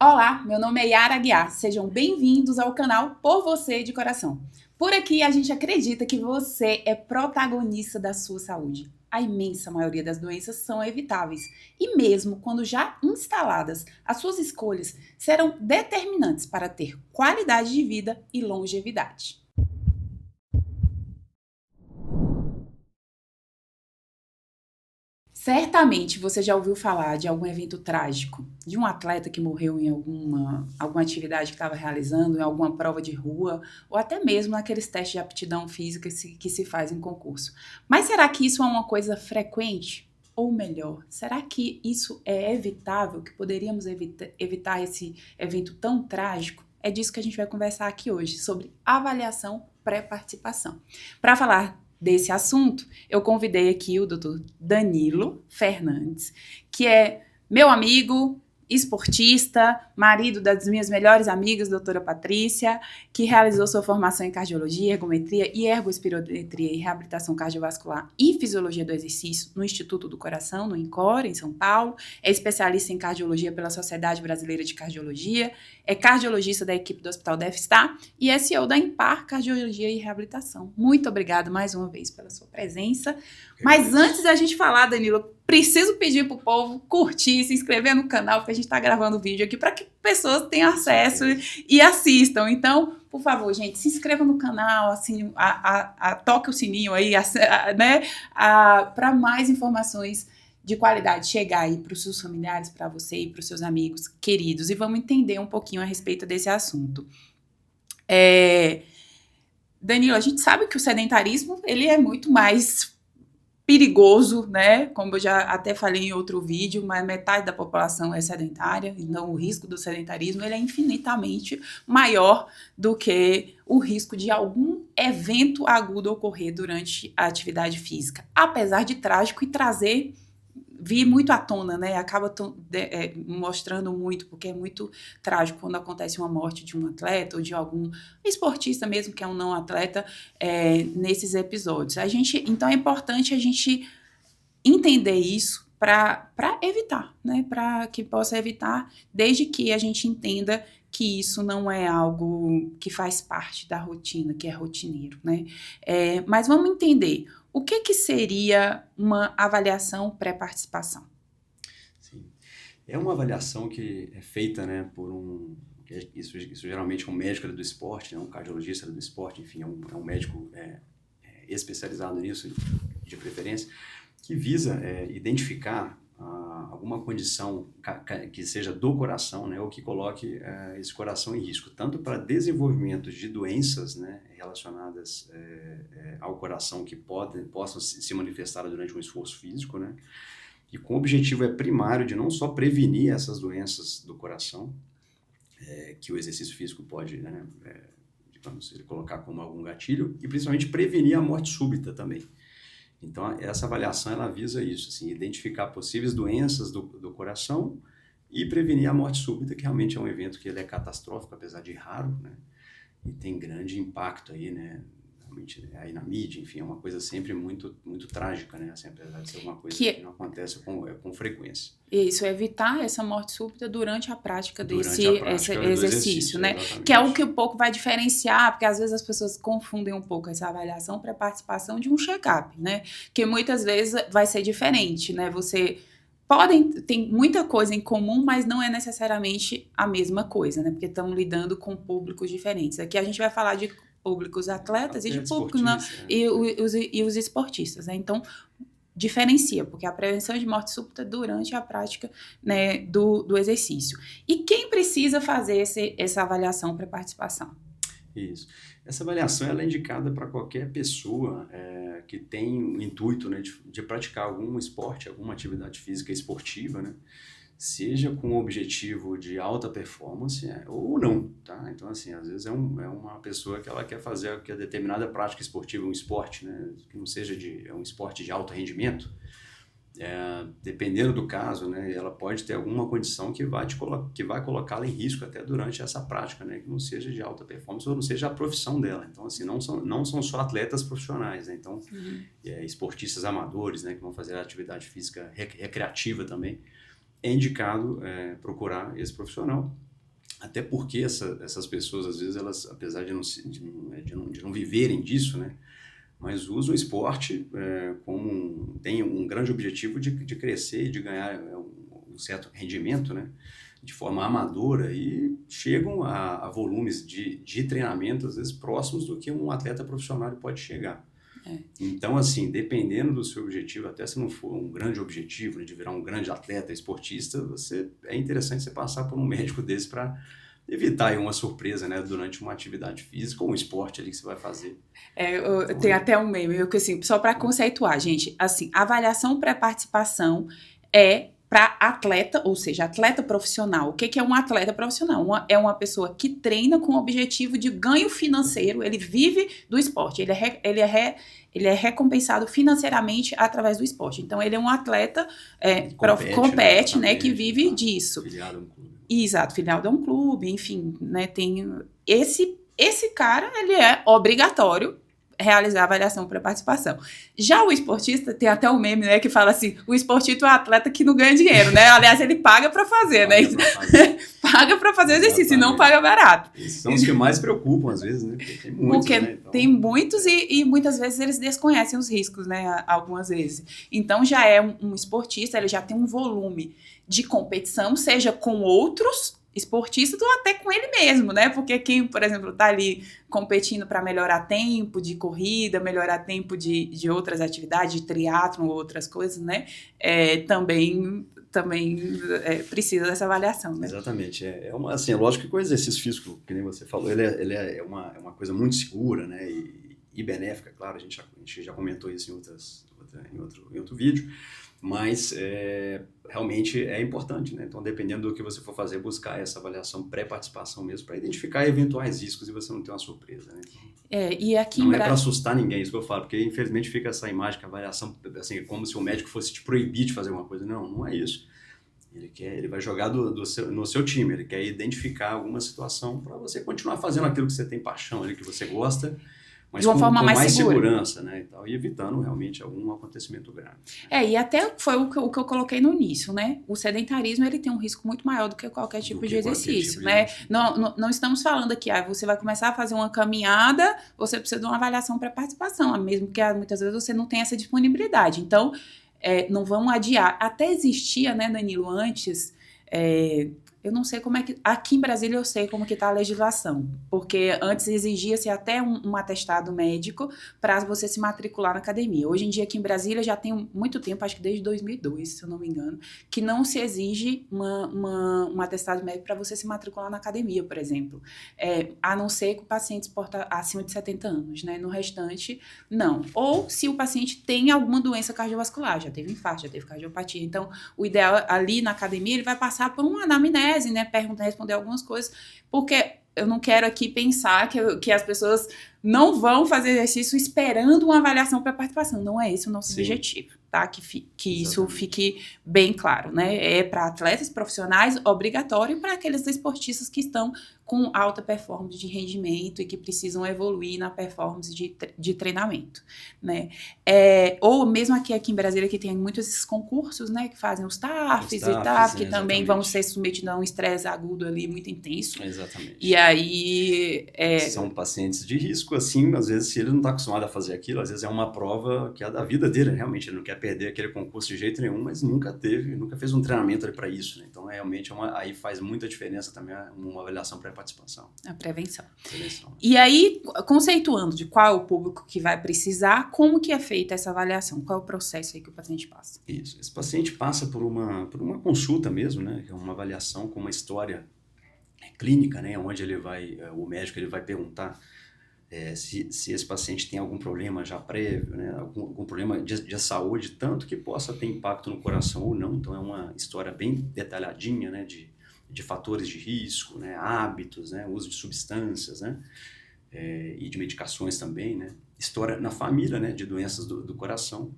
Olá, meu nome é Yara Aguiar. Sejam bem-vindos ao canal Por Você de Coração. Por aqui a gente acredita que você é protagonista da sua saúde. A imensa maioria das doenças são evitáveis e mesmo quando já instaladas, as suas escolhas serão determinantes para ter qualidade de vida e longevidade. Certamente você já ouviu falar de algum evento trágico, de um atleta que morreu em alguma atividade que estava realizando, em alguma prova de rua, ou até mesmo naqueles testes de aptidão física que se faz em concurso. Mas será que isso é uma coisa frequente? Ou melhor, será que isso é evitável, que poderíamos evitar esse evento tão trágico? É disso que a gente vai conversar aqui hoje, sobre avaliação pré-participação. Para falar desse assunto, eu convidei aqui o Dr. Danilo Fernandes, que é meu amigo, esportista, marido das minhas melhores amigas, doutora Patrícia, que realizou sua formação em cardiologia, ergometria e ergospirometria e reabilitação cardiovascular e fisiologia do exercício no Instituto do Coração, no INCOR, em São Paulo, é especialista em cardiologia pela Sociedade Brasileira de Cardiologia, é cardiologista da equipe do Hospital DEF-STAR e é CEO da Impar Cardiologia e Reabilitação. Muito obrigada mais uma vez pela sua presença. Mas antes da gente falar, Danilo, preciso pedir pro povo curtir, se inscrever no canal, porque a gente está gravando vídeo aqui para que pessoas tenham acesso e assistam. Então, por favor, gente, se inscreva no canal, assim, toque o sininho aí, né, para mais informações de qualidade chegar aí para os seus familiares, para você e para os seus amigos queridos. E vamos entender um pouquinho a respeito desse assunto. Danilo, a gente sabe que o sedentarismo ele é muito mais perigoso, né? Como eu já até falei em outro vídeo, mas metade da população é sedentária, então o risco do sedentarismo ele é infinitamente maior do que o risco de algum evento agudo ocorrer durante a atividade física, apesar de trágico e trazer vir muito à tona, né? Acaba mostrando muito, porque é muito trágico quando acontece uma morte de um atleta ou de algum esportista mesmo, que é um não atleta, nesses episódios. Então é importante a gente entender isso para evitar, né? Para que possa evitar, desde que a gente entenda que isso não é algo que faz parte da rotina, que é rotineiro, né? Mas vamos entender o que seria uma avaliação pré-participação. Sim. É uma avaliação que é feita, né, isso geralmente é um médico do esporte, né, um cardiologista do esporte, enfim, é um médico especializado nisso, de preferência, que visa identificar alguma condição que seja do coração, né, ou que coloque esse coração em risco, tanto para desenvolvimento de doenças, né, relacionadas ao coração que possam se manifestar durante um esforço físico, né, e com o objetivo primário de não só prevenir essas doenças do coração, que o exercício físico pode, né, digamos, colocar como algum gatilho, e principalmente prevenir a morte súbita também. Então, essa avaliação ela visa isso, assim, identificar possíveis doenças do coração e prevenir a morte súbita, que realmente é um evento que ele é catastrófico, apesar de raro, né, e tem grande impacto aí, né, aí na mídia, enfim, é uma coisa sempre muito, muito trágica, né? Assim, apesar de ser uma coisa que não acontece com frequência. Isso, evitar essa morte súbita durante a prática desse exercício, né? Exatamente. Que é o que um pouco vai diferenciar, porque às vezes as pessoas confundem um pouco essa avaliação para participação de um check-up, né? Que muitas vezes vai ser diferente, né? Tem muita coisa em comum, mas não é necessariamente a mesma coisa, né? Porque estamos lidando com públicos diferentes. Aqui a gente vai falar de públicos atletas e de públicos e os esportistas, né? Então, diferencia, porque a prevenção de morte súbita durante a prática, né, do exercício. E quem precisa fazer essa avaliação para participação? Isso. Essa avaliação ela é indicada para qualquer pessoa que tem o intuito, né, de praticar algum esporte, alguma atividade física esportiva, né? Seja com o objetivo de alta performance ou não, tá? Então, assim, às vezes é uma pessoa que ela quer fazer que a determinada prática esportiva, um esporte, né, que não seja um esporte de alto rendimento, dependendo do caso, né, ela pode ter alguma condição que vai colocá-la em risco até durante essa prática, né, que não seja de alta performance ou não seja a profissão dela. Então, assim, não são só atletas profissionais, né? Então, esportistas amadores, né, que vão fazer atividade física recreativa também, é indicado procurar esse profissional Até porque essas pessoas, às vezes, elas, apesar de não viverem disso, né? Mas usam o esporte tem um grande objetivo de crescer e de ganhar um certo rendimento, né? De forma amadora e chegam a volumes de treinamento, às vezes, próximos do que um atleta profissional pode chegar. Então, assim, dependendo do seu objetivo, até se não for um grande objetivo, né, de virar um grande atleta, esportista, é interessante você passar por um médico desse para evitar aí uma surpresa, né, durante uma atividade física ou um esporte ali que você vai fazer. Então, Tem até um meme, que assim, só para conceituar, gente, assim, avaliação pré-participação é para atleta, ou seja, atleta profissional. O que é um atleta profissional? É uma pessoa que treina com o objetivo de ganho financeiro, ele vive do esporte, ele é recompensado financeiramente através do esporte. Então, ele é um atleta compete, né, que vive disso. Filiado a um clube. Exato, filiado a um clube, enfim, né, tem esse cara, ele é obrigatório realizar a avaliação para participação. Já o esportista, tem até um meme, né, que fala assim, o esportista é um atleta que não ganha dinheiro, né? Aliás, ele paga para fazer, né? Paga para fazer exercício, não paga barato. Esses são os que mais preocupam, às vezes, né? Porque tem muitos, Porque né? Então... tem muitos e muitas vezes eles desconhecem os riscos, né? Algumas vezes. Então, já é um esportista, ele já tem um volume de competição, seja com outros esportistas ou até com ele mesmo, né? Porque quem, por exemplo, está ali competindo para melhorar tempo de corrida, melhorar tempo de outras atividades, de triatlon ou outras coisas, né? Também precisa dessa avaliação, né? Exatamente. Assim, é lógico que com o exercício físico, que nem você falou, ele é uma coisa muito segura, né? E benéfica, claro, a gente já comentou isso em outro vídeo. Mas realmente é importante, né? Então, dependendo do que você for fazer, buscar essa avaliação pré-participação mesmo, para identificar eventuais riscos e você não ter uma surpresa, né? E aqui não é para assustar ninguém, isso que eu falo, porque infelizmente fica essa imagem que a avaliação, assim, é como se o médico fosse te proibir de fazer uma coisa. Não é isso. Ele vai jogar no seu time, ele quer identificar alguma situação para você continuar fazendo aquilo que você tem paixão, ali, que você gosta, mas de uma forma mais segura. Segurança, né, e evitando realmente algum acontecimento grave. E até foi o que eu coloquei no início, né? O sedentarismo, ele tem um risco muito maior do que qualquer tipo de exercício, né? Não estamos falando aqui, você vai começar a fazer uma caminhada, você precisa de uma avaliação para participação, mesmo que muitas vezes você não tenha essa disponibilidade. Então, não vamos adiar. Até existia, né, Danilo, antes... eu não sei como é que... Aqui em Brasília eu sei como que está a legislação, porque antes exigia-se até um atestado médico para você se matricular na academia. Hoje em dia aqui em Brasília já tem muito tempo, acho que desde 2002, se eu não me engano, que não se exige um atestado médico para você se matricular na academia, por exemplo. A não ser que o paciente porta acima de 70 anos, né? No restante, não. Ou se o paciente tem alguma doença cardiovascular, já teve infarto, já teve cardiopatia. Então, o ideal ali na academia, ele vai passar por uma anamnese, né, responder algumas coisas, porque eu não quero aqui pensar que as pessoas não vão fazer exercício esperando uma avaliação para participação. Não é esse o nosso objetivo, tá? Que isso fique bem claro, né? É para atletas profissionais, obrigatório, e para aqueles esportistas que estão com alta performance de rendimento e que precisam evoluir na performance de treinamento, né? Ou mesmo aqui em Brasília, que tem muitos esses concursos, né, que fazem os TAFs e TAF, que também vão ser submetidos a um estresse agudo ali muito intenso. Exatamente. E aí... São pacientes de risco, assim, às vezes, se ele não está acostumado a fazer aquilo, às vezes é uma prova que é da vida dele, realmente, ele não quer perder aquele concurso de jeito nenhum, mas nunca fez um treinamento ali para isso, né? Então, realmente, aí faz muita diferença também uma avaliação pré-participação. A prevenção. E aí, conceituando de qual é o público que vai precisar, como que é feita essa avaliação? Qual é o processo aí que o paciente passa? Isso, esse paciente passa por uma consulta mesmo, né? Que é uma avaliação com uma história clínica, né? Onde o médico ele vai perguntar se esse paciente tem algum problema já prévio, né? Algum problema de saúde, tanto que possa ter impacto no coração ou não. Então, é uma história bem detalhadinha, né? De fatores de risco, né? Hábitos, né? Uso de substâncias, né? E de medicações também, né? História na família, né? De doenças do coração.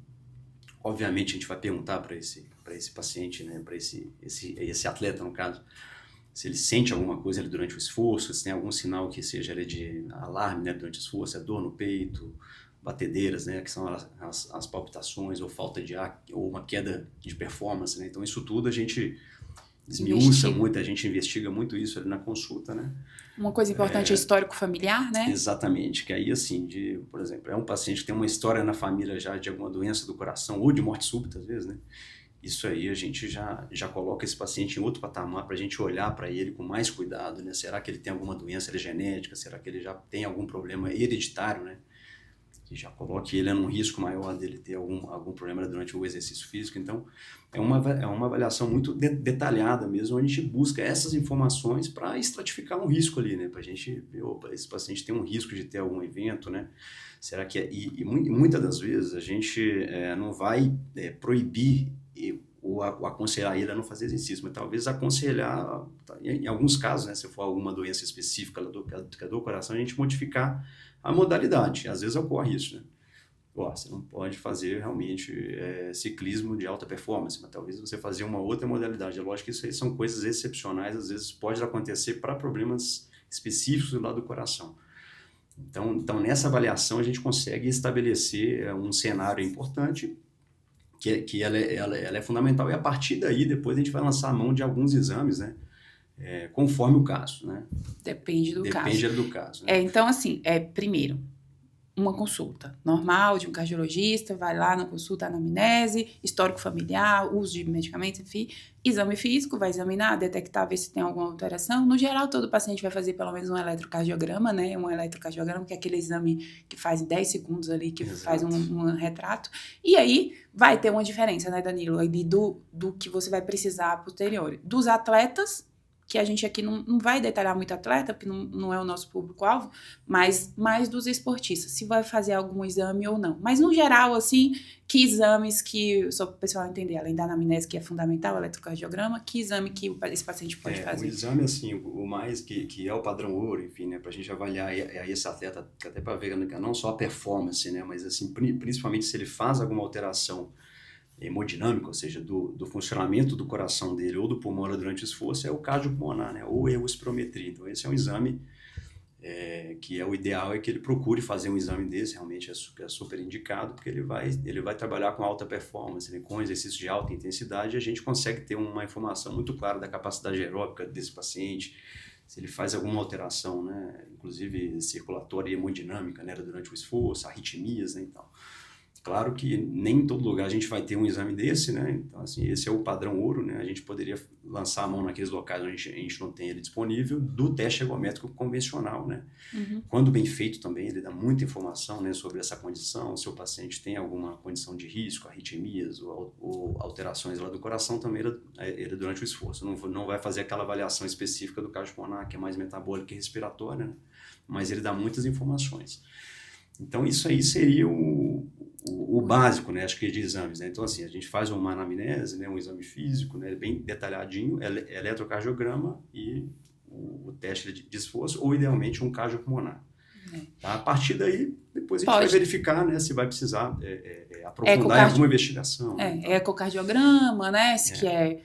Obviamente, a gente vai perguntar para esse paciente, né? Para esse atleta, no caso, se ele sente alguma coisa ali durante o esforço, se tem algum sinal que seja ali de alarme, né, durante o esforço, dor no peito, batedeiras, né, que são as palpitações, ou falta de ar, ou uma queda de performance, né? Então, isso tudo a gente esmiuça muito, a gente investiga muito isso ali na consulta, né? Uma coisa importante é histórico familiar, né? Exatamente, que aí assim, por exemplo, é um paciente que tem uma história na família já de alguma doença do coração ou de morte súbita, às vezes, né? Isso aí a gente já coloca esse paciente em outro patamar para a gente olhar para ele com mais cuidado, né? Será que ele tem alguma doença genética? Será que ele já tem algum problema hereditário, né? Que já coloque ele num risco maior dele ter algum problema durante o exercício físico. Então, é uma avaliação muito detalhada mesmo, onde a gente busca essas informações para estratificar um risco ali, né? Para a gente ver, opa, esse paciente tem um risco de ter algum evento, né? Será que é... E muitas das vezes a gente não vai proibir ou aconselhar ele a não fazer exercício, mas talvez aconselhar, em alguns casos, né, se for alguma doença específica do coração, a gente modificar a modalidade. Às vezes ocorre isso, né? Você não pode fazer realmente ciclismo de alta performance, mas talvez você fazer uma outra modalidade. É lógico que isso aí são coisas excepcionais, às vezes pode acontecer para problemas específicos do lado do coração. Então, nessa avaliação, a gente consegue estabelecer um cenário importante, que ela é fundamental, e a partir daí, depois a gente vai lançar a mão de alguns exames, né? Conforme o caso, né? Depende do caso. Depende do caso. Né? Então, assim, primeiro, uma consulta normal de um cardiologista, vai lá na consulta, anamnese, histórico familiar, uso de medicamentos, enfim, exame físico, vai examinar, detectar, ver se tem alguma alteração. No geral, todo paciente vai fazer pelo menos um eletrocardiograma, né? Um eletrocardiograma, que é aquele exame que faz em 10 segundos ali, que Exato. Faz um retrato. E aí, vai ter uma diferença, né, Danilo, do que você vai precisar a posteriori. Dos atletas, que a gente aqui não vai detalhar muito atleta, porque não é o nosso público-alvo, mas mais dos esportistas, se vai fazer algum exame ou não. Mas, no geral, assim, que exames que, só para o pessoal entender, além da anamnese, que é fundamental, o eletrocardiograma, que exame que esse paciente pode fazer? O exame, assim, o mais que é o padrão ouro, enfim, né, para a gente avaliar esse atleta, até para ver não só a performance, né, mas, assim, principalmente se ele faz alguma alteração hemodinâmica, ou seja, do funcionamento do coração dele ou do pulmão durante o esforço, é o cardiopulmonar, né? Ou espirometria. Então, esse é um exame que o ideal é que ele procure fazer um exame desse, realmente é super indicado, porque ele vai trabalhar com alta performance, né? Com exercício de alta intensidade, e a gente consegue ter uma informação muito clara da capacidade aeróbica desse paciente, se ele faz alguma alteração, né? Inclusive circulatória e hemodinâmica, né? Durante o esforço, arritmias, né? Então, claro que nem em todo lugar a gente vai ter um exame desse, né? Então, assim, esse é o padrão ouro, né? A gente poderia lançar a mão naqueles locais onde a gente não tem ele disponível, do teste ergométrico convencional, né? Uhum. Quando bem feito também, ele dá muita informação, né, sobre essa condição, se o paciente tem alguma condição de risco, arritmias ou alterações lá do coração, também ele durante o esforço. Não vai fazer aquela avaliação específica do cardiopulmonar, que é mais metabólica e respiratória, né? Mas ele dá muitas informações. Então, isso aí seria o básico, né, acho que de exames, né? Então, assim, a gente faz uma anamnese, né, um exame físico, né, bem detalhadinho, eletrocardiograma e o teste de esforço, ou idealmente um cardiopulmonar. Tá? A partir daí, depois a gente vai verificar, né, se vai precisar aprofundar em alguma investigação. Ecocardiograma, né, se quer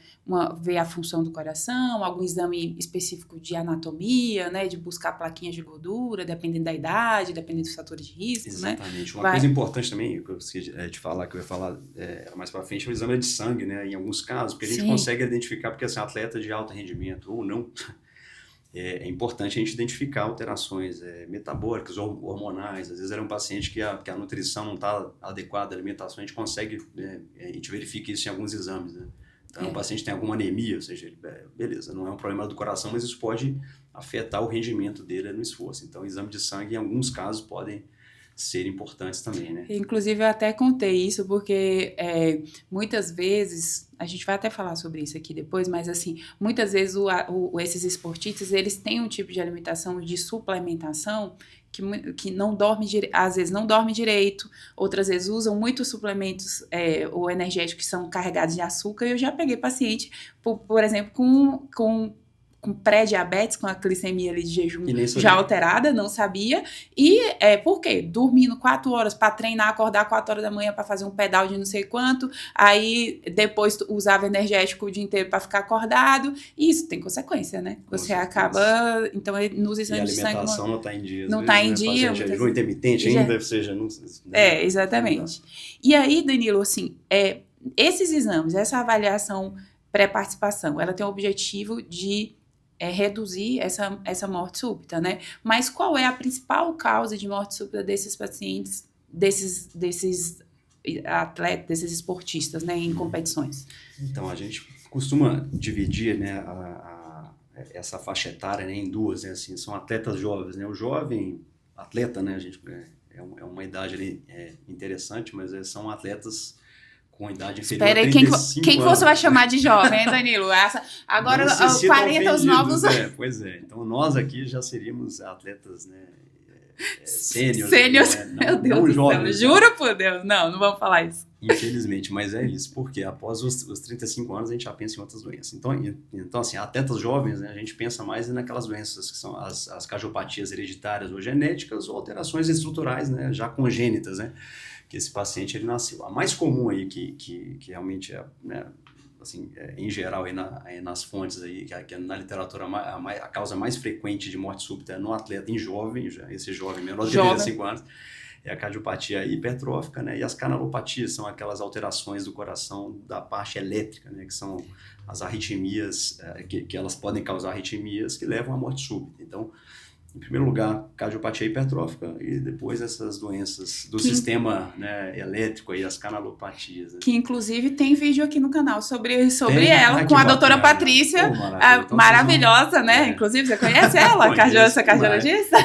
ver a função do coração, algum exame específico de anatomia, né, de buscar plaquinhas de gordura, dependendo da idade, dependendo dos fatores de risco. Exatamente. Né? Uma coisa importante também, que eu esqueci de falar, que eu ia falar mais para frente, é o exame de sangue, né, em alguns casos, porque a gente consegue identificar, porque assim, atleta de alto rendimento ou não, é importante a gente identificar alterações metabólicas ou hormonais. Às vezes era um paciente que a nutrição não está adequada, a alimentação, a gente consegue, a gente verifica isso em alguns exames, né? Então, o paciente tem alguma anemia, ou seja, beleza, não é um problema do coração, mas isso pode afetar o rendimento dele no esforço. Então, o exame de sangue, em alguns casos, podem ser importantes também, né? Inclusive, eu até contei isso porque muitas vezes, a gente vai até falar sobre isso aqui depois, mas assim, muitas vezes esses esportistas, eles têm um tipo de alimentação, de suplementação, que não dorme, às vezes não dorme direito, outras vezes usam muitos suplementos ou energéticos que são carregados de açúcar, e eu já peguei paciente, por exemplo, com pré-diabetes, com a glicemia ali de jejum já alterada, não sabia. E por quê? Dormindo 4 horas para treinar, acordar 4 horas da manhã para fazer um pedal de não sei quanto, aí depois usava energético o dia inteiro para ficar acordado, e isso tem consequência, né? Você acaba, então, nos exames de sangue... E a alimentação não está em dia. Não está em dia. Jejum intermitente ainda, seja... Não, exatamente. E aí, Danilo, assim, esses exames, essa avaliação pré-participação. Ela tem o objetivo de reduzir essa morte súbita, né? Mas qual é a principal causa de morte súbita desses pacientes, desses atletas, desses esportistas, né, em competições? Então, a gente costuma dividir, né, essa faixa etária, né, em duas, né, assim, são atletas jovens, né? O jovem atleta, né, a gente é uma idade ali interessante, mas são atletas com idade inferior a 35 anos. Quem você vai chamar de jovem, hein, Danilo? Agora, os 40, os novos... Pois é. Então, nós aqui já seríamos atletas, né, sêniores. Sêniores, Né? Meu Deus do céu. Juro por Deus. Não vamos falar isso. Infelizmente, mas é isso. Porque após os 35 anos, a gente já pensa em outras doenças. Então assim, atletas jovens, né, a gente pensa mais naquelas doenças que são as cardiopatias hereditárias ou genéticas ou alterações estruturais, né, já congênitas, né? Que esse paciente ele nasceu. A mais comum aí que realmente é, né, assim, em geral aí nas fontes aí, que na literatura a causa mais frequente de morte súbita é no atleta em jovem, esse jovem menor de 35 anos, é a cardiopatia hipertrófica, né? E as canalopatias são aquelas alterações do coração da parte elétrica, né? Que são as arritmias, que elas podem causar arritmias que levam à morte súbita. Então, em primeiro lugar, cardiopatia hipertrófica e depois essas doenças do sistema, né, elétrico e as canalopatias. Né? Que inclusive tem vídeo aqui no canal sobre ela, com a doutora Patrícia, então, maravilhosa, né? É. Inclusive, você conhece ela, essa cardiologista?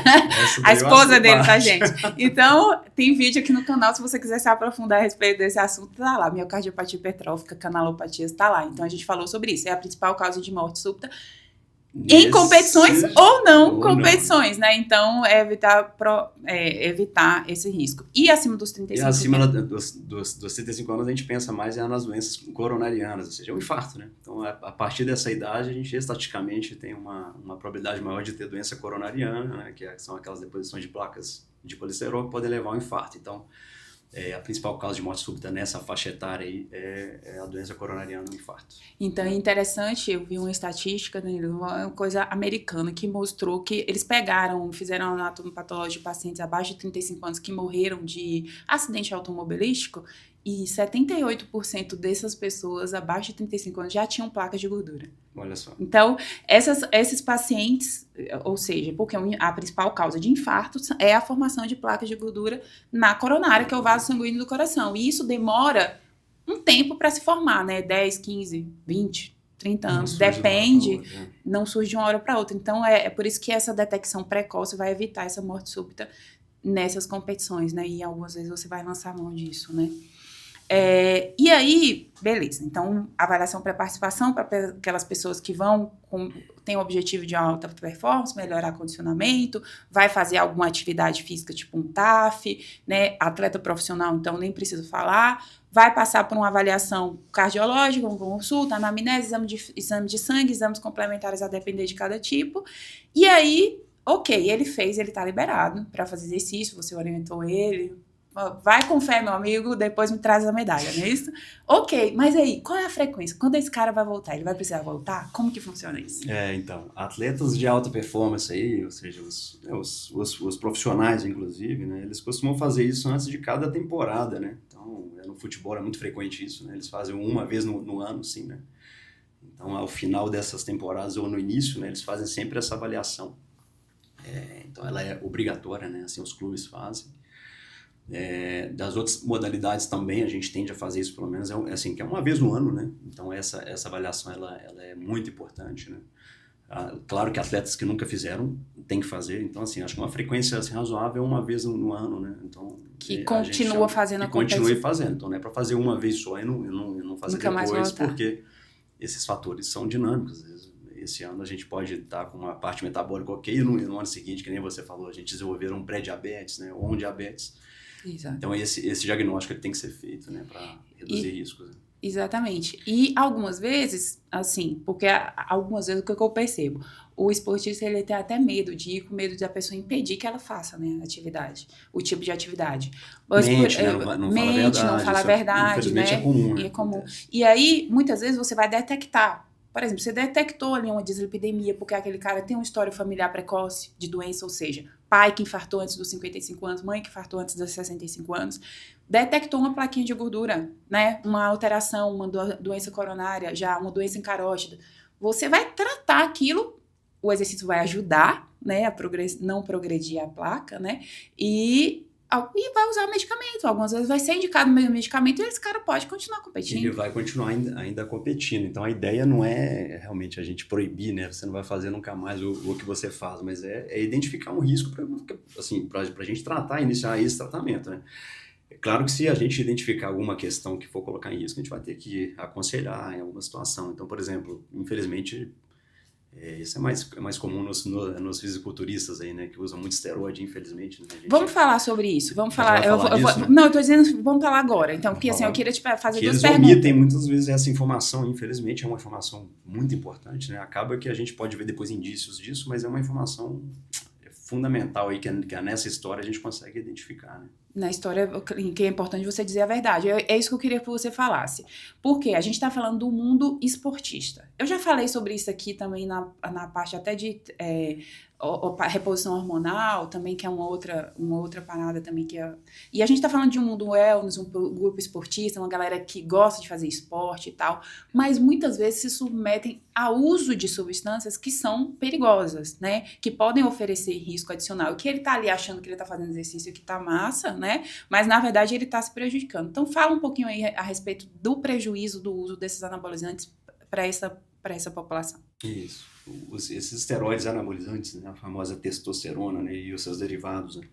A esposa dele, tá, gente? Então, tem vídeo aqui no canal, se você quiser se aprofundar a respeito desse assunto, tá lá. Miocardiopatia hipertrófica, canalopatias, tá lá. Então, a gente falou sobre isso. É a principal causa de morte súbita. Em competições ou não competições, né? Então, evitar esse risco. E acima dos 35 anos? E acima dos 35 anos, a gente pensa mais nas doenças coronarianas, ou seja, o infarto, né? Então, a partir dessa idade, a gente estatisticamente tem uma probabilidade maior de ter doença coronariana, né? Que são aquelas deposições de placas de colesterol que podem levar ao infarto. Então, a principal causa de morte súbita nessa faixa etária aí é a doença coronariana, o infarto. Então, é interessante, eu vi uma estatística, uma coisa americana, que mostrou que eles fizeram anatomopatologia de pacientes abaixo de 35 anos que morreram de acidente automobilístico e 78% dessas pessoas abaixo de 35 anos já tinham placas de gordura. Olha só. Então, esses pacientes, ou seja, porque a principal causa de infarto é a formação de placas de gordura na coronária, que é o vaso sanguíneo do coração. E isso demora um tempo para se formar, né? 10, 15, 20, 30 anos. Depende, não surge de uma hora para outra. Então, é por isso que essa detecção precoce vai evitar essa morte súbita nessas competições, né? E algumas vezes você vai lançar mão disso, né? E aí, beleza, então avaliação pré-participação para aquelas pessoas que têm o objetivo de alta performance, melhorar condicionamento, vai fazer alguma atividade física tipo um TAF, né, atleta profissional, então nem preciso falar, vai passar por uma avaliação cardiológica, uma consulta, anamnese, exame de sangue, exames complementares a depender de cada tipo, e aí, ok, ele tá liberado para fazer exercício, você orientou ele, vai com fé, meu amigo, depois me traz a medalha, não é isso? Ok, mas aí, qual é a frequência? Quando esse cara vai voltar? Ele vai precisar voltar? Como que funciona isso? Então, atletas de alta performance aí, ou seja, os profissionais, inclusive, né, eles costumam fazer isso antes de cada temporada, né? Então, no futebol é muito frequente isso, né? Eles fazem uma vez no ano, sim, né? Então, ao final dessas temporadas ou no início, né, eles fazem sempre essa avaliação. Então, ela é obrigatória, né? Assim, os clubes fazem. Das outras modalidades também a gente tende a fazer isso, pelo menos assim, que é uma vez no ano, né? Então essa avaliação ela é muito importante, né? Claro que atletas que nunca fizeram tem que fazer, então assim, acho que uma frequência assim, razoável é uma vez no ano, né? Então que continua fazendo a competição. Continue fazendo, então não é para fazer uma vez só e não fazer nunca depois, porque esses fatores são dinâmicos. Esse ano a gente pode estar com uma parte metabólica ok, e no ano seguinte, que nem você falou, a gente desenvolver um pré-diabetes, né? Ou um diabetes. Exato. Então, esse diagnóstico ele tem que ser feito, né, para reduzir riscos. Né? Exatamente. E algumas vezes, assim, porque algumas vezes o que eu percebo, o esportista ele tem até medo de ir, com medo da pessoa impedir que ela faça, né, a atividade, o tipo de atividade. Mente, não fala a verdade, infelizmente né? É comum. É comum. E aí, muitas vezes, você vai detectar Por exemplo, você detectou ali uma dislipidemia porque aquele cara tem uma história familiar precoce de doença, ou seja, pai que infartou antes dos 55 anos, mãe que infartou antes dos 65 anos, detectou uma plaquinha de gordura, né? Uma alteração, uma doença coronária, já uma doença em carótida. Você vai tratar aquilo, o exercício vai ajudar, né, a não progredir a placa, né? E vai usar medicamento. Algumas vezes vai ser indicado o medicamento e esse cara pode continuar competindo. Ele vai continuar ainda competindo. Então, a ideia não é realmente a gente proibir, né? Você não vai fazer nunca mais o que você faz, mas é identificar um risco para assim, a gente tratar, iniciar esse tratamento, né? É claro que se a gente identificar alguma questão que for colocar em risco, a gente vai ter que aconselhar em alguma situação. Então, por exemplo, infelizmente, isso é mais comum nos fisiculturistas aí, né? Que usam muito esteroide, infelizmente. Né? Vamos falar sobre isso. Vamos falar. Né? Não, eu tô dizendo, vamos falar agora. Então, porque assim, eu queria te fazer que duas eles perguntas. omitem muitas vezes essa informação, infelizmente, é uma informação muito importante, né? Acaba que a gente pode ver depois indícios disso, mas é uma informação fundamental aí que nessa história a gente consegue identificar, né? Na história, que é importante você dizer a verdade. É isso que eu queria que você falasse. Porque a gente está falando do mundo esportista. Eu já falei sobre isso aqui também na parte até de reposição hormonal, também, que é uma outra parada também. E a gente está falando de um mundo wellness, um grupo esportista, uma galera que gosta de fazer esporte e tal, mas muitas vezes se submetem ao uso de substâncias que são perigosas, né? Que podem oferecer risco adicional. E que ele tá ali achando que ele tá fazendo exercício que tá massa, né? Mas, na verdade, ele tá se prejudicando. Então, fala um pouquinho aí a respeito do prejuízo do uso desses anabolizantes para essa população. Isso. Esses esteroides anabolizantes, né, a famosa testosterona, né, e os seus derivados, né,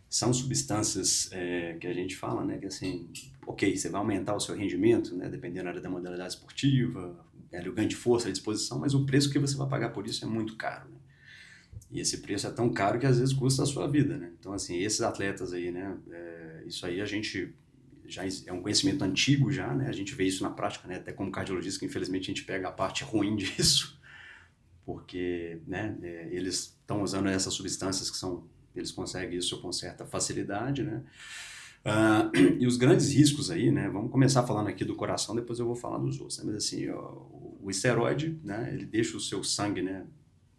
são substâncias que a gente fala, né, que assim, ok, você vai aumentar o seu rendimento, né, dependendo da modalidade esportiva, o ganho de força, a disposição, mas o preço que você vai pagar por isso é muito caro, né? E esse preço é tão caro que às vezes custa a sua vida, né? Então, assim, esses atletas aí, né, isso aí a gente já é um conhecimento antigo já, né? A gente vê isso na prática, né? Até como cardiologista, que infelizmente a gente pega a parte ruim disso, porque, né, eles estão usando essas substâncias eles conseguem isso com certa facilidade, né? E os grandes riscos aí, né? Vamos começar falando aqui do coração, depois eu vou falar dos outros, né? Mas assim, o esteroide, né? Ele deixa o seu sangue, né?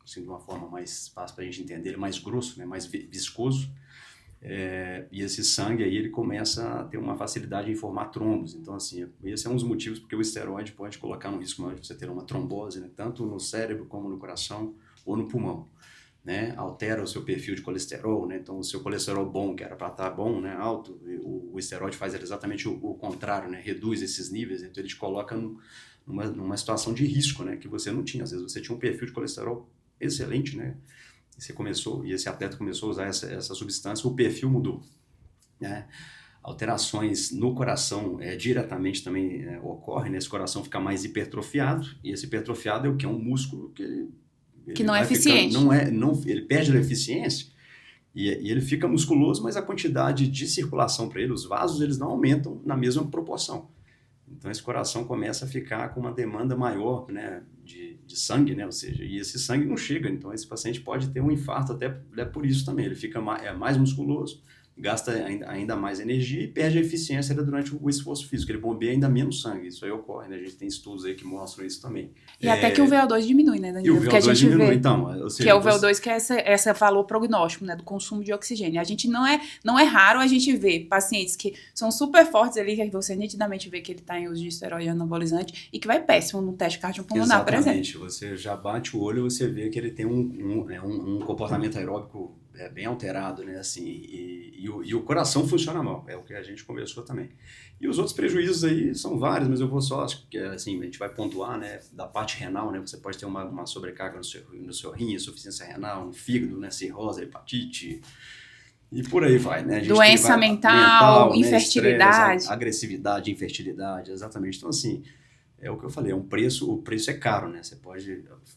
Assim, de uma forma mais fácil para a gente entender, ele mais grosso, né? Mais viscoso. E esse sangue aí, ele começa a ter uma facilidade em formar trombos. Então, assim, esse é um dos motivos porque o esteroide pode colocar um risco maior de você ter uma trombose, né? Tanto no cérebro como no coração ou no pulmão, né? Altera o seu perfil de colesterol, né? Então, o seu colesterol bom, que era para estar bom, né? Alto, o esteroide faz exatamente o contrário, né? Reduz esses níveis, então ele te coloca numa situação de risco, né? Que você não tinha. Às vezes você tinha um perfil de colesterol excelente, né? E esse atleta começou a usar essa substância, o perfil mudou, né? Alterações no coração diretamente também ocorrem, né? Esse coração fica mais hipertrofiado, e esse hipertrofiado é o que? É um músculo que não é eficiente. Ele perde a eficiência e ele fica musculoso, mas a quantidade de circulação para ele, os vasos, eles não aumentam na mesma proporção. Então, esse coração começa a ficar com uma demanda maior, né, de sangue, né, ou seja, e esse sangue não chega. Então, esse paciente pode ter um infarto até por isso também. Ele fica mais musculoso, gasta ainda mais energia e perde a eficiência durante o esforço físico. Ele bombeia ainda menos sangue. Isso aí ocorre, né? A gente tem estudos aí que mostram isso também. E até que o VO2 diminui, né, Danilo? E o VO2 diminui, então. Ou seja, que é o VO2, que é esse valor prognóstico, né, do consumo de oxigênio. A gente não é raro a gente ver pacientes que são super fortes ali, que você nitidamente vê que ele está em uso de esteroide anabolizante e que vai péssimo no teste cardiopulmonar, por exemplo. Exatamente. Você já bate o olho e você vê que ele tem um comportamento aeróbico bem alterado, né, assim, e o coração funciona mal, é o que a gente conversou também. E os outros prejuízos aí são vários, mas eu vou só, acho que assim, a gente vai pontuar, né, da parte renal, né, você pode ter uma sobrecarga no seu rim, insuficiência renal, no fígado, né, cirrose, hepatite, e por aí vai, né. A gente doença mental, infertilidade. Estresse, agressividade, infertilidade, exatamente. Então, assim, é o que eu falei, o preço é caro, né?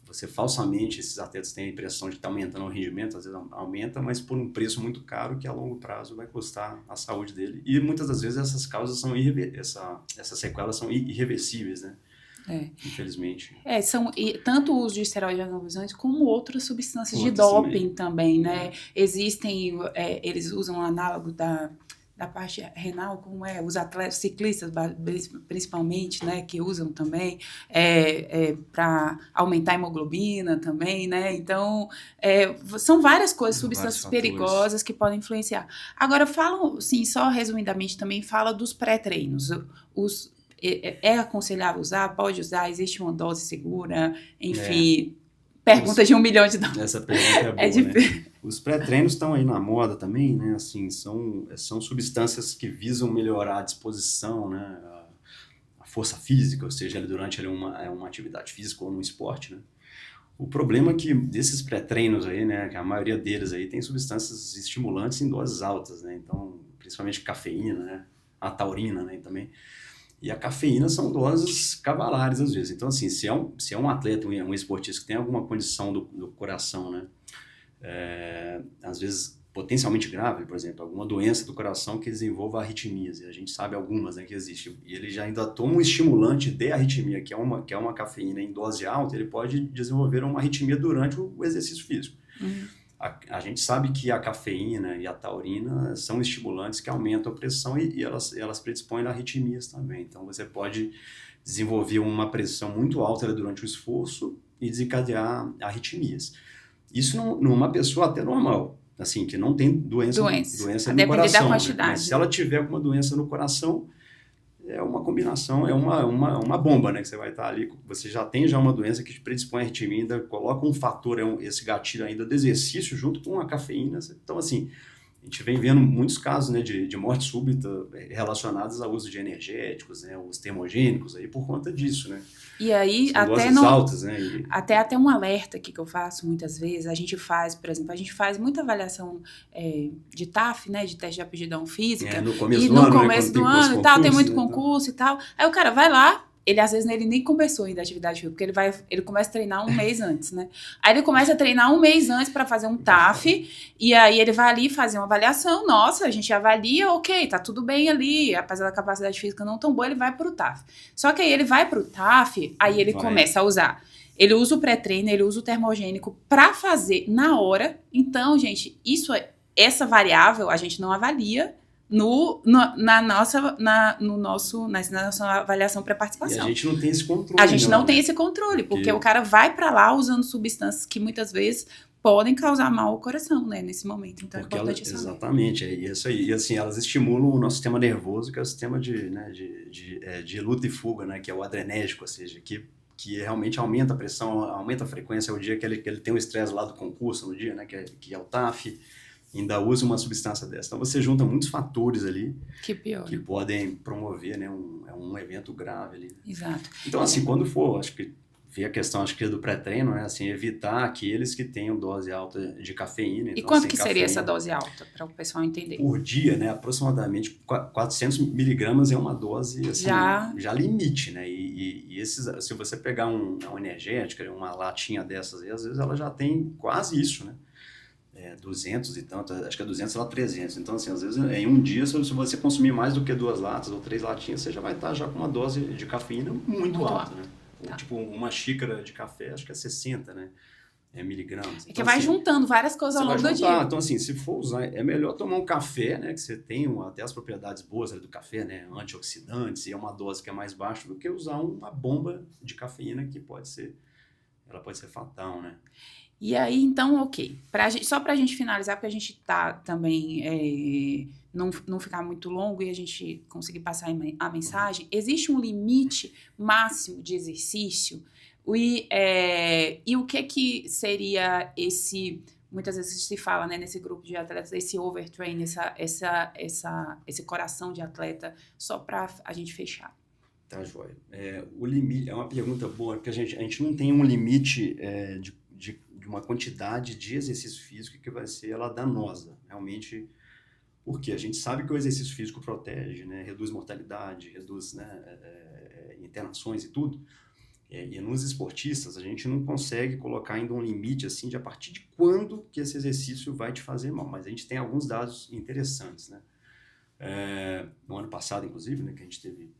Você falsamente, esses atletas têm a impressão de que está aumentando o rendimento, às vezes aumenta, mas por um preço muito caro que a longo prazo vai custar a saúde dele. E muitas das vezes essas causas são essas sequelas são irreversíveis, né? Infelizmente. Tanto o uso de esteroides anabolizantes como outras substâncias de doping também, né? Existem, eles usam um análogo da parte renal, como os atletas, ciclistas, principalmente, né, que usam também para aumentar a hemoglobina também, né? Então, são várias coisas, substâncias perigosas que podem influenciar. Agora, falam, sim, só resumidamente também, fala dos pré-treinos. É aconselhável usar? Pode usar? Existe uma dose segura? Enfim, pergunta de 1 milhão de dólares. Essa pergunta é boa, né? Os pré-treinos estão aí na moda também, né? Assim, são substâncias que visam melhorar a disposição, né? A força física, ou seja, durante uma atividade física ou um esporte, né? O problema é que desses pré-treinos aí, né? Que a maioria deles aí tem substâncias estimulantes em doses altas, né? Então, principalmente cafeína, né? A taurina, né? Também. E a cafeína são doses cavalares, às vezes. Então, assim, se é um atleta, um esportista que tem alguma condição do coração, né? Às vezes, potencialmente grave, por exemplo, alguma doença do coração que desenvolva arritmias. E a gente sabe algumas, né, que existem. E ele já ainda toma um estimulante de arritmia, que é uma cafeína em dose alta, ele pode desenvolver uma arritmia durante o exercício físico. A gente sabe que a cafeína e a taurina são estimulantes que aumentam a pressão e elas predispõem a arritmias também. Então, você pode desenvolver uma pressão muito alta durante o esforço e desencadear arritmias. Isso numa pessoa até normal, assim, que não tem doença no coração. Da quantidade. Né? Mas se ela tiver alguma doença no coração, é uma combinação, é uma bomba, né? Que você vai estar ali, você já tem uma doença que te predispõe a arritmia, ainda coloca um fator, esse gatilho ainda do exercício junto com a cafeína. Então, assim, a gente vem vendo muitos casos, né, de morte súbita relacionados ao uso de energéticos, né, os termogênicos, aí por conta disso, né? E aí, são doses altas, né? Até um alerta aqui que eu faço muitas vezes, a gente faz, por exemplo, muita avaliação de TAF, né, de teste de aptidão física. No começo do ano, começo do ano e tal, tem muito concurso e tal. Aí o cara vai lá, ele às vezes ele nem começou ainda a atividade física, porque ele começa a treinar um mês antes, né? Aí ele começa a treinar um mês antes para fazer um TAF, e aí ele vai ali fazer uma avaliação. Nossa, a gente avalia, ok, tá tudo bem ali, apesar da capacidade física não tão boa, ele vai pro TAF. Só que aí ele vai pro TAF, aí ele começa a usar. Ele usa o pré-treino, ele usa o termogênico para fazer na hora. Então, gente, essa variável a gente não avalia na nossa avaliação pré-participação. E a gente não tem esse controle. A gente não tem esse controle, porque o cara vai para lá usando substâncias que muitas vezes podem causar mal ao coração, né, nesse momento. Então porque é importante saber. Exatamente, é isso aí. E assim, elas estimulam o nosso sistema nervoso, que é o sistema de luta e fuga, né, que é o adrenérgico, ou seja, que realmente aumenta a pressão, aumenta a frequência. É o dia que ele tem o estresse lá do concurso, no dia, né, que é o TAF, ainda usa uma substância dessa. Então, você junta muitos fatores ali que podem promover, né, um evento grave ali. Exato. Então, assim, quando for, acho que ver a questão, acho que do pré-treino, né, assim, evitar aqueles que tenham dose alta de cafeína. E quanto que seria essa dose alta, para o pessoal entender? Por dia, né, aproximadamente 400 miligramas é uma dose, assim, já limite, né, e se você pegar uma energética, uma latinha dessas, às vezes ela já tem quase isso, né. 200 e tanto, acho que é 200 a 300. Então, assim, às vezes em um dia, se você consumir mais do que 2 latas ou 3 latinhas, você já vai estar já com uma dose de cafeína muito alta, né? Tá. Tipo, uma xícara de café, acho que é 60, né? Miligramas. Então, que vai assim, juntando várias coisas ao longo do dia. Então, assim, se for usar, é melhor tomar um café, né? Que você tem até as propriedades boas do café, né? Antioxidantes, e é uma dose que é mais baixa do que usar uma bomba de cafeína que pode ser fatal, né? E aí, então, ok. Só pra gente finalizar, porque a gente tá também não ficar muito longo e a gente conseguir passar a mensagem, existe um limite máximo de exercício e o que seria esse... Muitas vezes se fala, né, nesse grupo de atletas, esse overtrain, esse coração de atleta, só pra a gente fechar. Tá, joia. O limite é uma pergunta boa, porque a gente não tem um limite de uma quantidade de exercício físico que vai ser ela danosa, realmente, porque a gente sabe que o exercício físico protege, né, reduz mortalidade, reduz, né, internações e tudo, e nos esportistas a gente não consegue colocar ainda um limite assim de a partir de quando que esse exercício vai te fazer mal, mas a gente tem alguns dados interessantes, né. No ano passado, inclusive, né, que a gente teve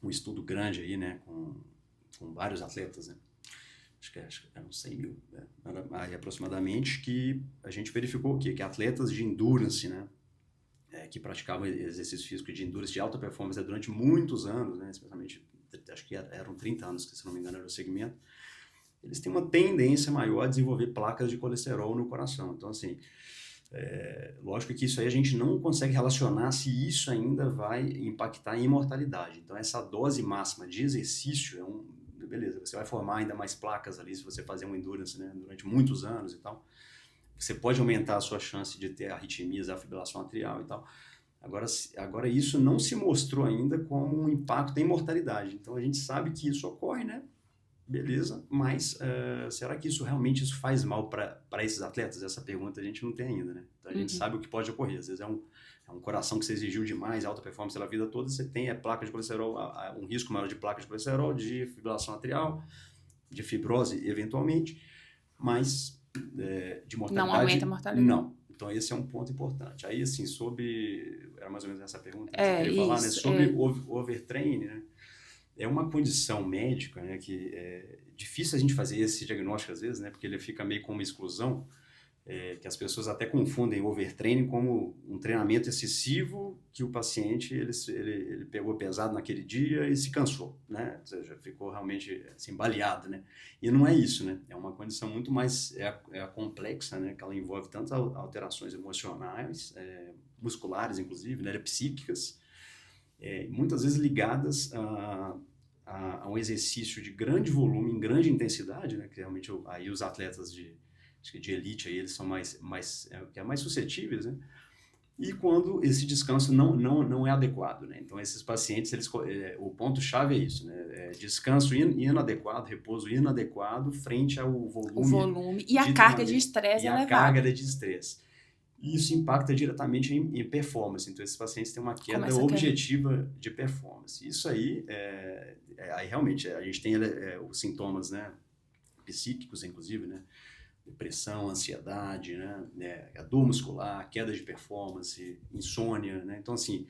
um estudo grande aí, né, com vários atletas, né, acho que eram 100 mil, né, aí aproximadamente, que a gente verificou o quê? Que atletas de endurance, né, que praticavam exercício físico de endurance de alta performance durante muitos anos, né, especialmente, acho que eram 30 anos, que se não me engano era o segmento, eles têm uma tendência maior a desenvolver placas de colesterol no coração. Então, assim, lógico que isso aí a gente não consegue relacionar se isso ainda vai impactar em imortalidade. Então, essa dose máxima de exercício beleza, você vai formar ainda mais placas ali se você fazer um endurance, né, durante muitos anos e tal. Você pode aumentar a sua chance de ter arritmias, a fibrilação atrial e tal. Agora, isso não se mostrou ainda como um impacto em mortalidade. Então, a gente sabe que isso ocorre, né? Beleza, mas será que isso realmente faz mal para esses atletas? Essa pergunta a gente não tem ainda, né? Então, a gente sabe o que pode ocorrer. Às vezes é um coração que você exigiu demais, alta performance pela vida toda, você tem placa de colesterol, um risco maior de placa de colesterol, de fibrilação atrial, de fibrose, eventualmente, mas de mortalidade... Não aumenta a mortalidade. Não. Então, esse é um ponto importante. Aí, assim, era mais ou menos essa pergunta que você queria falar, né? Sobre overtraining, né? É uma condição médica, né, que é difícil a gente fazer esse diagnóstico às vezes, né, porque ele fica meio como uma exclusão, que as pessoas até confundem overtraining como um treinamento excessivo que o paciente ele pegou pesado naquele dia e se cansou, né, ou seja, ficou realmente assim, baleado, né, e não é isso, né, é uma condição muito mais complexa, né, que ela envolve tantas alterações emocionais, musculares inclusive, né, psíquicas, muitas vezes ligadas a um exercício de grande volume, em grande intensidade, né, que realmente aí os atletas de elite aí, eles são mais suscetíveis, né, e quando esse descanso não é adequado, né, então esses pacientes, o ponto-chave é isso, né, descanso inadequado, repouso inadequado frente ao volume e a carga de estresse elevada. E a carga de estresse. E isso impacta diretamente em performance. Então, esses pacientes têm uma queda objetiva de performance. Isso aí, aí realmente, a gente tem os sintomas, né, psíquicos, inclusive, né, depressão, ansiedade, né, a dor muscular, queda de performance, insônia, né. Então, assim,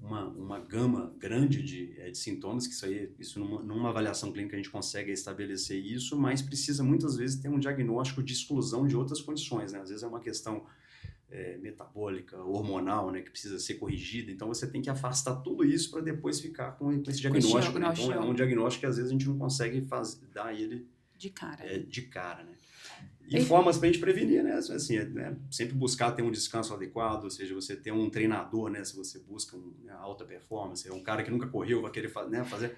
uma gama grande de sintomas, que isso numa avaliação clínica a gente consegue estabelecer isso, mas precisa muitas vezes ter um diagnóstico de exclusão de outras condições, né. Às vezes é uma questão metabólica, hormonal, né, que precisa ser corrigida. Então, você tem que afastar tudo isso para depois ficar com esse diagnóstico. Né? Então, é um diagnóstico que às vezes a gente não consegue dar ele de cara. Né? E formas para a gente prevenir, né? Assim, sempre buscar ter um descanso adequado, ou seja, você ter um treinador, né? Se você busca alta performance, um cara que nunca correu, vai querer fazer...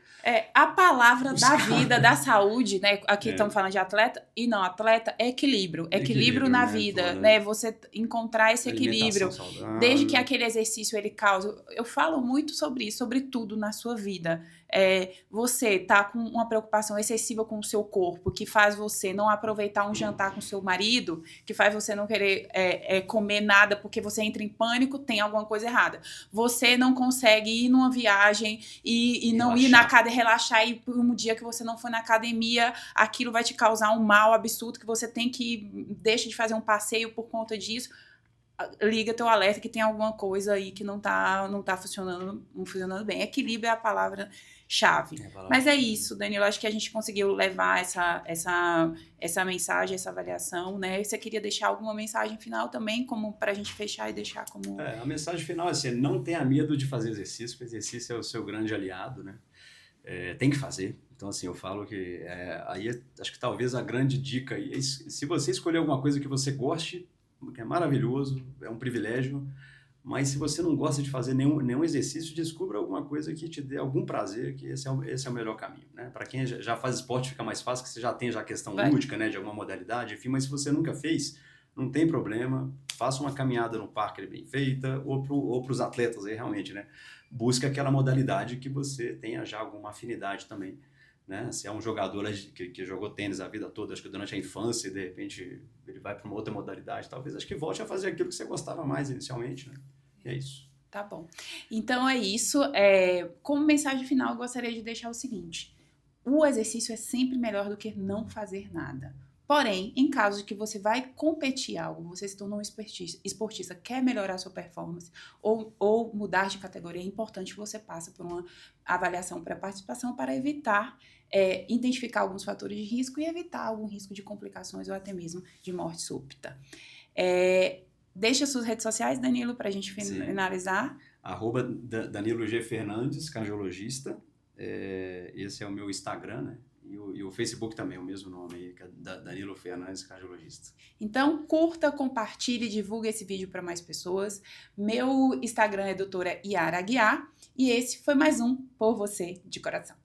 A palavra da vida, da saúde, né? Aqui estamos falando de atleta, e não, atleta é equilíbrio. Equilíbrio na vida, né? Você encontrar esse equilíbrio. Desde que aquele exercício ele cause... Eu falo muito sobre isso, sobre tudo na sua vida. Você tá com uma preocupação excessiva com o seu corpo, que faz você não aproveitar um jantar com seu marido, que faz você não querer comer nada porque você entra em pânico, tem alguma coisa errada. Você não consegue ir numa viagem e não ir na academia, relaxar, e por um dia que você não foi na academia, aquilo vai te causar um mal absurdo, que você tem que deixa de fazer um passeio por conta disso. Liga teu alerta que tem alguma coisa aí que não tá funcionando bem. Equilíbrio é a palavra-chave. Mas é isso, Danilo. Acho que a gente conseguiu levar essa mensagem, essa avaliação, né? Você queria deixar alguma mensagem final também, como pra gente fechar e deixar como... A mensagem final é assim, não tenha medo de fazer exercício, porque exercício é o seu grande aliado, né? Tem que fazer. Então, assim, eu falo que aí acho que talvez a grande dica aí é, se você escolher alguma coisa que você goste, que é maravilhoso, é um privilégio, mas se você não gosta de fazer nenhum exercício, descubra alguma coisa que te dê algum prazer, que esse é o melhor caminho, né? Para quem já faz esporte fica mais fácil, que você já tem a questão lúdica, né, de alguma modalidade, enfim, mas se você nunca fez, não tem problema, faça uma caminhada no parque bem feita, ou para os atletas aí realmente, né? Busca aquela modalidade que você tenha já alguma afinidade também. Né? Se é um jogador que jogou tênis a vida toda, acho que durante a infância, e de repente ele vai para uma outra modalidade, talvez acho que volte a fazer aquilo que você gostava mais inicialmente, né? E é isso. Tá bom. Então é isso. Como mensagem final, eu gostaria de deixar o seguinte: o exercício é sempre melhor do que não fazer nada. Porém, em caso de que você vai competir algo, você se tornou um esportista, quer melhorar a sua performance ou mudar de categoria, é importante que você passe por uma avaliação pré-participação para evitar, identificar alguns fatores de risco e evitar algum risco de complicações ou até mesmo de morte súbita. Deixa suas redes sociais, Danilo, para a gente Sim. finalizar. Danilo G. Fernandes, cardiologista. Esse é o meu Instagram, né? E o Facebook também, é o mesmo nome aí, que é Danilo Fernandes, cardiologista. Então, curta, compartilhe, divulgue esse vídeo para mais pessoas. Meu Instagram é doutora Yara Aguiar. E esse foi mais um Por Você de Coração.